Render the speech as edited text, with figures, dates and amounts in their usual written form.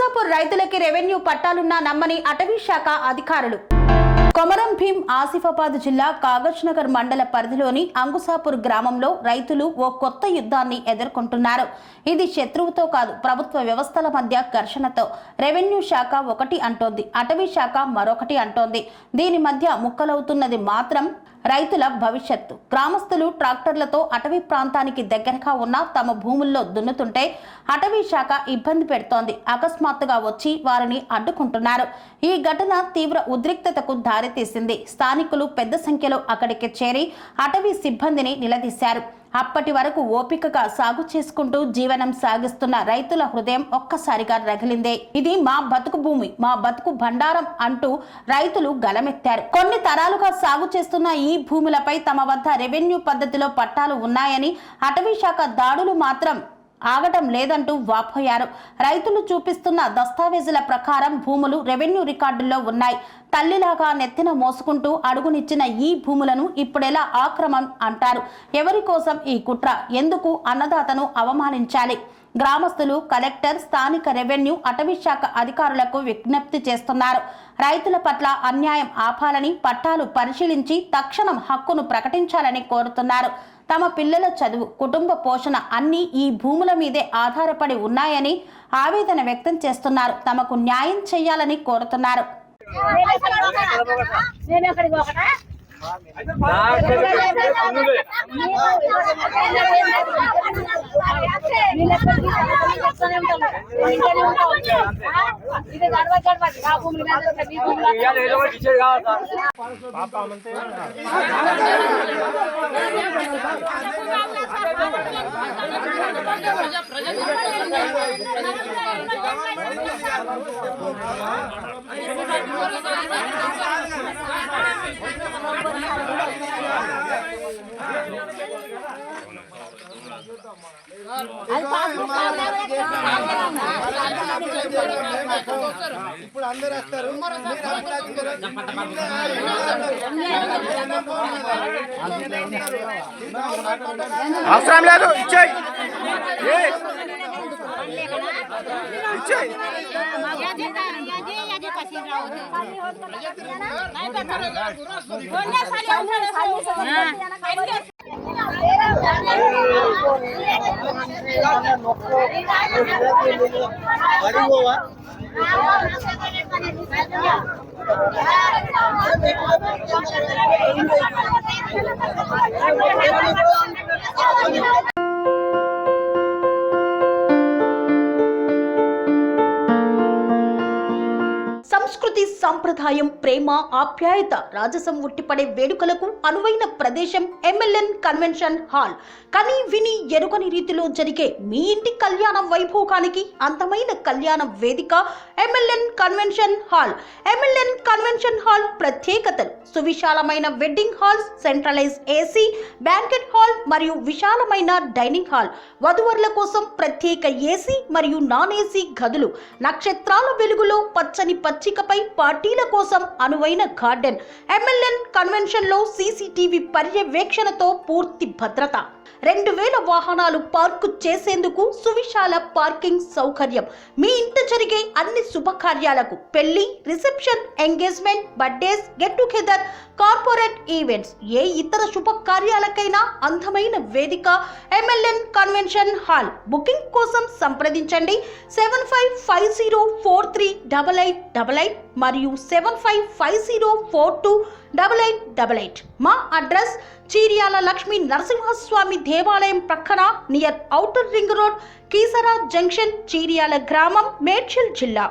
అంకుసాపూర్ రైతులకి రెవెన్యూ పట్టాలున్నా నమ్మని అటవీ శాఖ అధికారులు. కొమరం భీం ఆసిఫాబాద్ జిల్లా కాగజ్ నగర్ మండల పరిధిలోని అంకుసాపూర్ గ్రామంలో రైతులు ఓ కొత్త యుద్ధాన్ని ఎదుర్కొంటున్నారు. ఇది శత్రువుతో కాదు, ప్రభుత్వ వ్యవస్థల మధ్య ఘర్షణతో. రెవెన్యూ శాఖ ఒకటి అంటోంది, అటవీ శాఖ మరొకటి అంటోంది. దీని మధ్య ముక్కలవుతున్నది మాత్రం రైతుల భవిష్యత్తు. గ్రామస్తులు ట్రాక్టర్లతో అటవీ ప్రాంతానికి దగ్గరగా ఉన్న తమ భూముల్లో దున్నుతుంటే అటవీ శాఖ ఇబ్బంది పెడుతోంది. అకస్మాత్తుగా వచ్చి వారిని అడ్డుకుంటున్నారు. ఈ ఘటన తీవ్ర ఉద్రిక్తతకు దారితీసింది. స్థానికులు పెద్ద సంఖ్యలో అక్కడికి చేరి అటవీ సిబ్బందిని నిలదీశారు. అప్పటి వరకు ఓపికగా సాగు చేసుకుంటూ జీవనం సాగిస్తున్న రైతుల హృదయం ఒక్కసారిగా రగిలిందే. ఇది మా బతుకు భూమి, మా బతుకు బండారం అంటూ రైతులు గలమెత్తారు. కొన్ని తరాలుగా సాగు చేస్తున్న ఈ భూములపై తమ వద్ద రెవెన్యూ పద్ధతిలో పట్టాలు ఉన్నాయని, అటవీ శాఖ దాడులు మాత్రం ఆగటం లేదంటూ వాపోయారు. రైతులు చూపిస్తున్న దస్తావేజుల ప్రకారం భూములు రెవెన్యూ రికార్డుల్లో ఉన్నాయి. తల్లిలాగా నెత్తిన మోసుకుంటూ అడుగునిచ్చిన ఈ భూములను ఇప్పుడెలా ఆక్రమం అంటారు? ఎవరి కోసం ఈ కుట్ర? ఎందుకు అన్నదాతను అవమానించాలి? గ్రామస్తులు కలెక్టర్, స్థానిక రెవెన్యూ, అటవీ శాఖ అధికారులకు విజ్ఞప్తి చేస్తున్నారు. రైతుల పట్ల అన్యాయం ఆపాలని, పట్టాలు పరిశీలించి తక్షణం హక్కును ప్రకటించాలని కోరుతున్నారు. తమ పిల్లల చదువు, కుటుంబ పోషణ అన్నీ ఈ భూముల మీదే ఆధారపడి ఉన్నాయని ఆవేదన వ్యక్తం చేస్తున్నారు. తమకు న్యాయం చేయాలని కోరుతున్నారు. ఇప్పుడు అందరూ వస్తారు. అవసరం లేదు, ఇచ్చేయి సంస్కృతి, సంప్రదాయం, ప్రేమ, ఆప్యాయత, రాజసం ఉట్టిపడే వేడుకలకు అనువైన ప్రదేశం ఎంఎల్ఎన్ కన్వెన్షన్ హాల్. కని విని ఎరుగని రీతిలో జరిగే మీ ఇంటి కళ్యాణ వైభోగానికి అందమైన కళ్యాణ వేదిక MLN convention hall. MLN convention hall ప్రత్యేకతలు: సువిశాలమైన wedding halls, centralize AC banquet hall మరియు విశాలమైన డైనింగ్ హాల్. వధువరుల కోసం ప్రత్యేక ఏసీ మరియు నాన్ ఏసీ గదులు. నక్షత్రాల వెలుగులో పచ్చని పచ్చికపై పార్టీల కోసం అనువైన గార్డెన్. ఎంఎల్ఎన్ కన్వెన్షన్ లో సీసీటీవీ పర్యవేక్షణతో పూర్తి భద్రత. 2000 వాహనాలు పార్కు చేసేందుకు సువిశాల పార్కింగ్ సౌకర్యం. మీ ఇంట జరిగే అన్ని శుభకార్యాలకు, పెళ్లి, reception, engagement, birthdays, get together, corporate events, ఏ ఇతర శుభకార్యాలకైనా అందమైన వేదిక ఎంఎల్ఎన్ కన్వెన్షన్ హాల్. బుకింగ్ కోసం సంప్రదించండి 7550438888 మరియు 7550428888. మా అడ్రస్ చీర్యాల లక్ష్మీ నరసింహస్వామి దేవాలయం ప్రక్కన, near outer ring road, Keesara junction, Cheeryal గ్రామం, మేడ్చల్ జిల్లా.